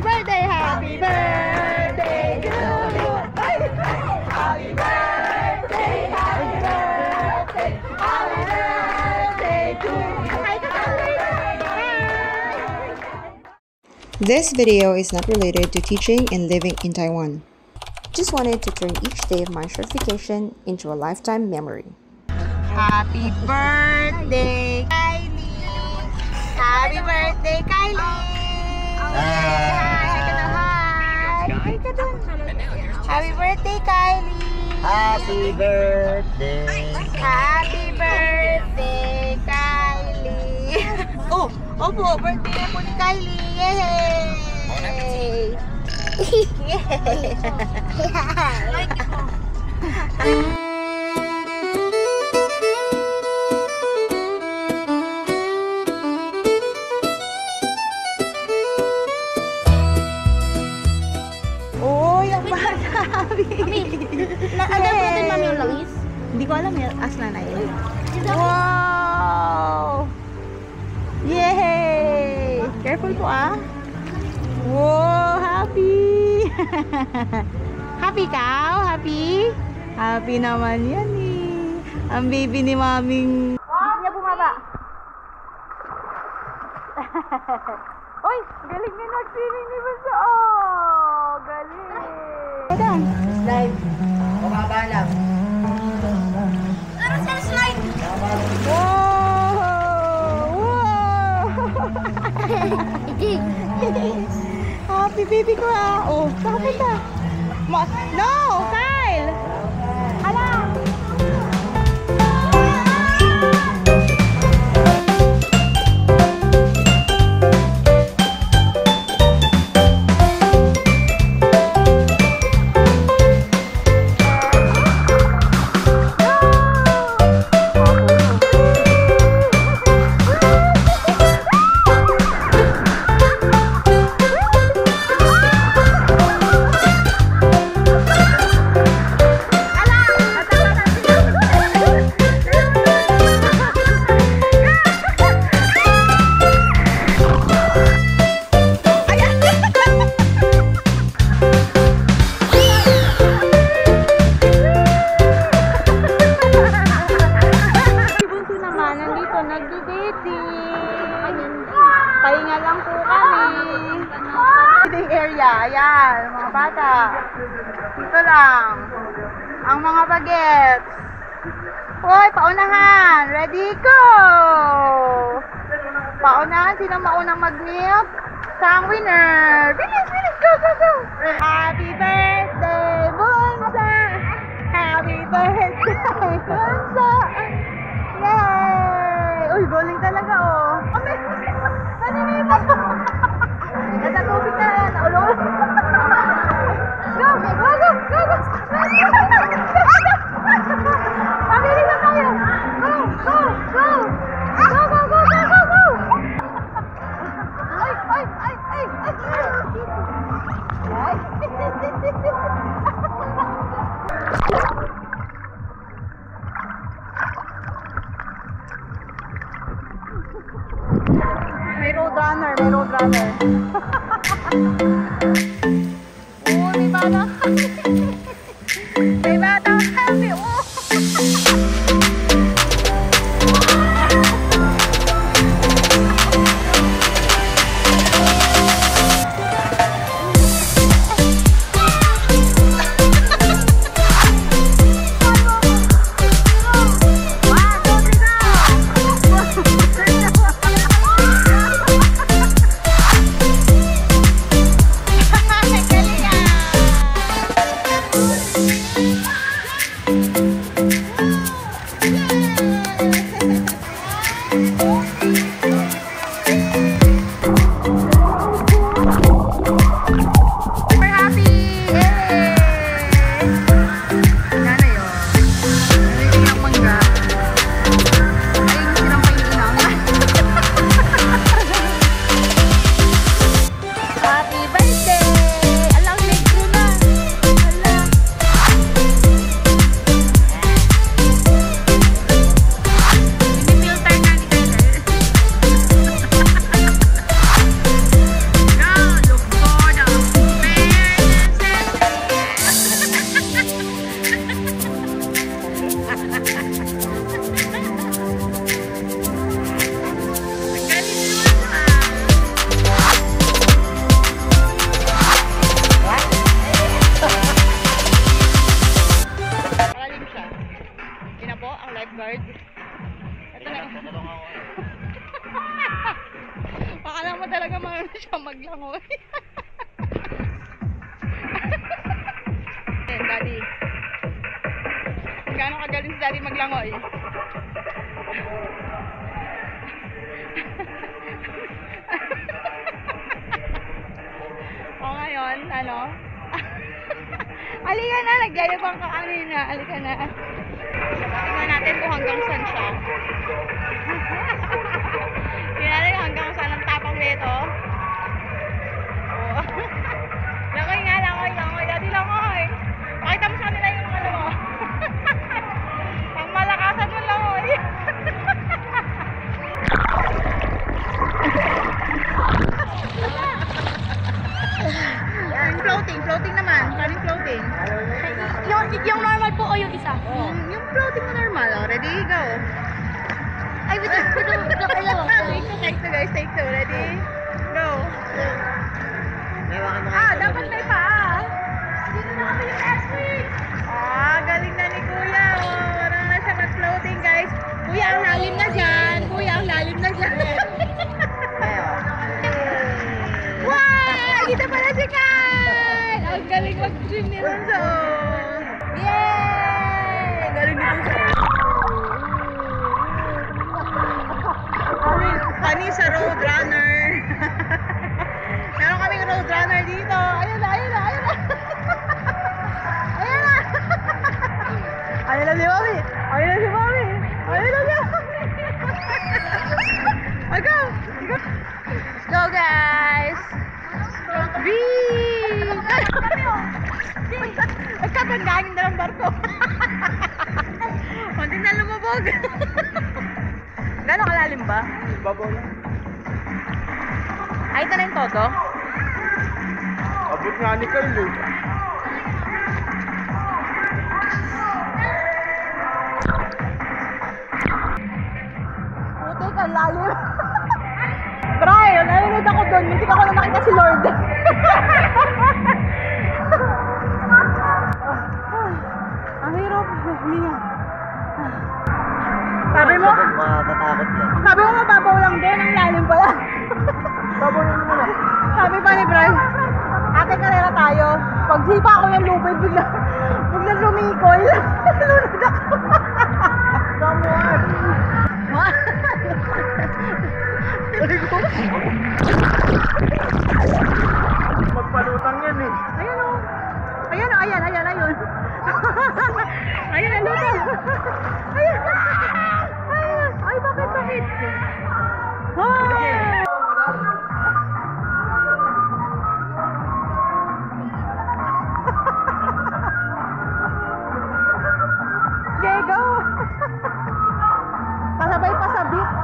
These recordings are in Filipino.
birthday, happy birthday to you. Happy birthday, happy birthday, happy birthday to you. This video is not related to teaching and living in Taiwan. Just wanted to turn each day of my certification into a lifetime memory. Happy birthday, Kylie! Happy birthday, Kylie! Hi ka dun. Happy birthday, Kylie! Happy birthday! Happy birthday, Kylie! Oh, opo, birthday na po ni Kylie! Yay! Uy, ang bata! Ada po din mami yung langis? Hindi ko alam yan. As na yun. Wow! Yay! Careful po ah. Wow! Happy! Happy ka? Happy? Happy naman yan eh. Ang baby ni maming... Gusto niya bumaba. Uy! Galing nga nag-swimming ni Basa. Oh! Galing! Adan! Slide. Bumaba lang. Ano sa slide? Wow! Wow! Happy baby ko ah! Oh! Saan ka punta? No! Kyle! Hala! Pahinga lang po kami. Feeding area. Ayan, mga bata. Dito lang. Ang mga bagets. Hoy, paunahan. Ready, go! Paunahan. Sino maunang mag-milk? Sa winner. Bilis, bilis. Go, go, go. Happy birthday, Bunsa. Happy birthday, Bunsa. Yay! Uy, bowling talaga, oh. Naninimo ko. Nasa tubig na yan. Ulong. Go, go, go, go, go. Pabilis na tayo. Go, go, go. Go, go, go, go, go, go. Ay, ay, ay, ay, ay. May roadrunner, may roadrunner. Oh, may batang happy. May batang happy. Oh. Daddy. Gaano kagaling si Daddy maglangoy? O ngayon, ano? Halika na, nagyayabang ka kanina. Halika na. Tingnan natin kung hanggang saan siya. Tingnan natin hanggang saan ang tapang nito. Oh. Langoy nga, langoy. Daddy, langoy. Pakita mo sa kanila yung ano mo. Pang malakasan mo langoy. Floating naman. Paano floating? Yung normal po o yung isa? Yung floating na normal. Oh. Ready? Go. Ay, wait, Take two guys. Take two. Ready? Go. Dapat may paa. Dito na kami yung X-Wing. Galing na ni Kuya. Marang na siya mag-floating guys. Kuya, ang lalim na dyan. Wow! Dito pala si Kai! Ang galing mag-swim ni Ronzo. Yay! Galing ni Ronzo. Kami sa Roadrunner. Meron kaming Roadrunner dito. Ayun na. Ayun na si Mami. Go! Go guys! Wee! Nagkatangganin na ng barko. Kunti na lumubog. Gano'ng kalalim ba? Babaw lang. Ay, ito na yung todo? Abot nga ni Carlo. Putik, ang lalim. Brian, nanonood ako doon. Hindi ako na nakita si Lord. Ang hirap. Sabi mo? Matatakot yan. Sabi mo mababaw lang din. Ang lalim pala. Babaw lang naman ako. Sabi pa ni Brian, ate karera tayo. Pag sipa ko yung lubid, bigla lumikol. Lunod ako. Someone! Magpalutang yan eh. Ayun o. Ayun. Ayun ang luto. Ayun. Ay, bakit? Ay! Diego! Pasabay pa sa beach.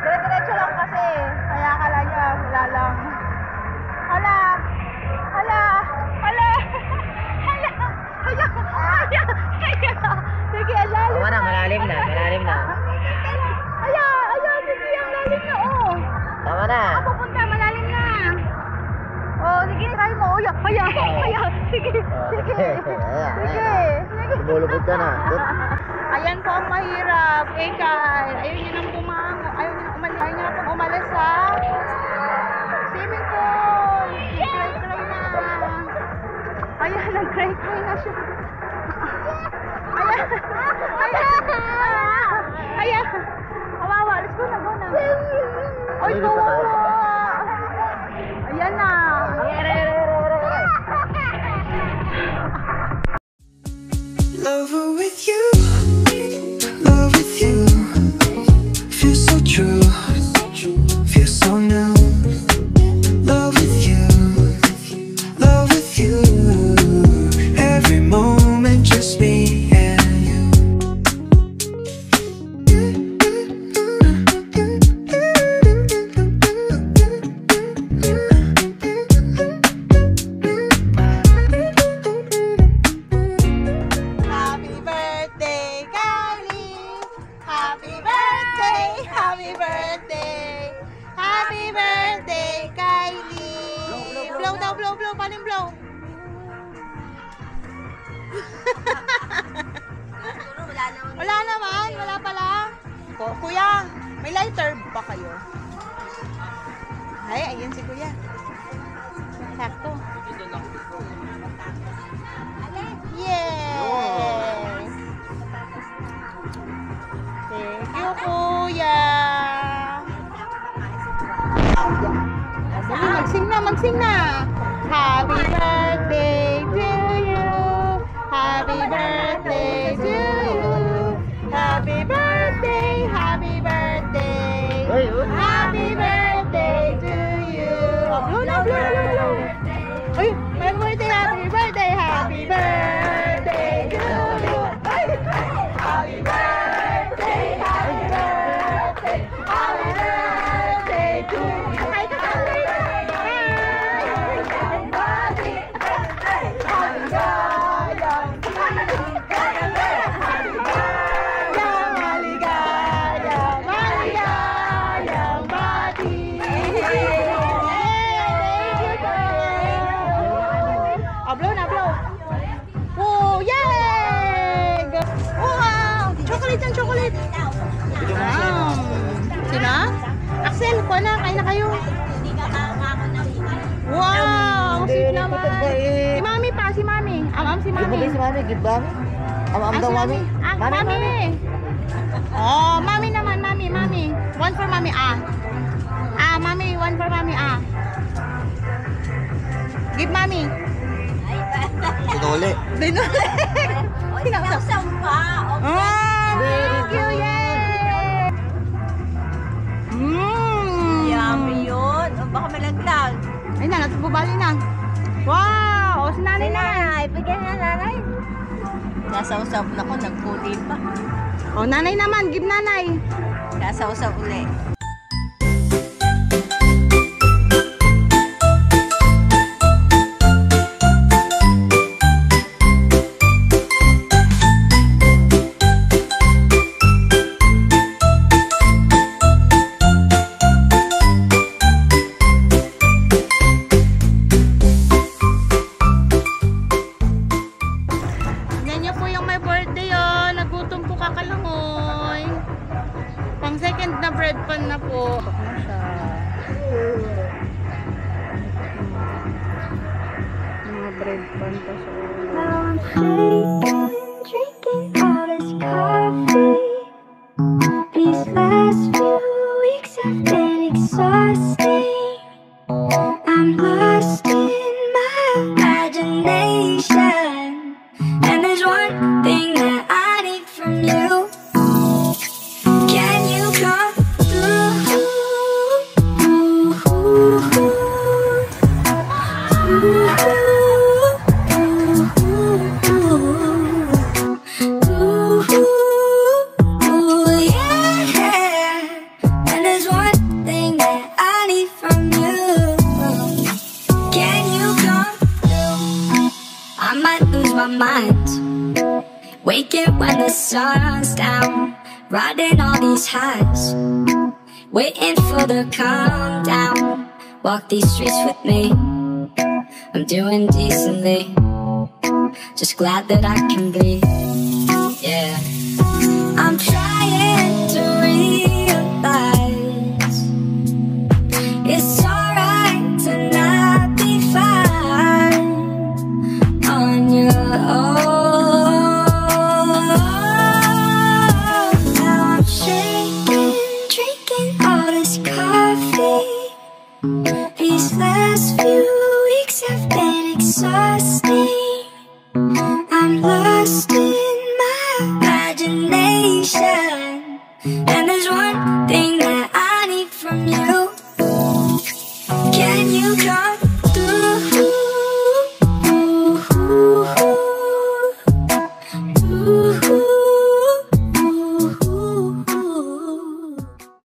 Dire-diretso lang kasi. Kaya akala niya, wala lang. Hala! Sige, ang lalim. Tama na, malalim na. Sige, ang lalim na, oh. Tama na. Pupunta, malalim na. Oh, sige, try mo. Sige. Lumulubog ka na. Ayan po ang mahirap. Kai, ayaw niya nang bumango. Ayaw niya nang umalis sa swimming pool. Nag-cray-cray na. Ayan, nag-cray-cray na siya. Ayan. Kawawa. Let's go na. Oy, kawawa. Ayan na. Lover with you, love with you. Feels so true, feels so new. Love with you, love with you. Every moment just me and you. birthday! Happy birthday, Kylie! Blow daw, blow, blow. Paano yung blow? Wala naman. Wala pala. Kuya, may lighter ba kayo? Ay, ayun si kuya. Sakto. Yay! Thank you, kuya. Magsing na, magsing na. Happy birthday to you. Happy birthday to you. Happy birthday, happy birthday. Happy birthday to you. Blow na, blow, blow, blow. Ay, happy birthday, happy birthday, happy birthday to you. Happy birthday, happy birthday, happy birthday to you. Ay, kakantay na. Blow na, blow. Oh, yay! Wow! Chocolate yan, chocolate. Sino? Axel, kuha na, kain na kayo. Wow! Sweet naman. Si Mami pa, si Mami. Am-am si Mami. Si Mami, give Mami. Am-am daw, Mami. Mami. Oh, Mami naman, Mami. One for Mami, Mami, one for Mami, Give Mami. Dinuli. Sinasam pa. Thank you, yay! Yummy yun. O baka malaglag. Ay na, natubali na. Wow! O, si nanay na. Bigyan na nanay. Nasausap na ko, nagkuli pa. O, nanay naman. Give nanay. Nasausap ulit. Bread pan na po. Mga bread pan pa sa Now I'm shaking, drinking all this coffee. These last few weeks have been exhausting. I'm lost in my imagination, and there's one thing that I need from you. Can you come? Waking when the sun's down, riding all these highs, waiting for the calm down. Walk these streets with me, I'm doing decently, just glad that I can breathe. Yeah, I'm trying to realize it's alright to not be fine on your own. These last few weeks have been exhausting. I'm lost in my imagination, and there's one thing that I need from you. Can you come through? Ooh.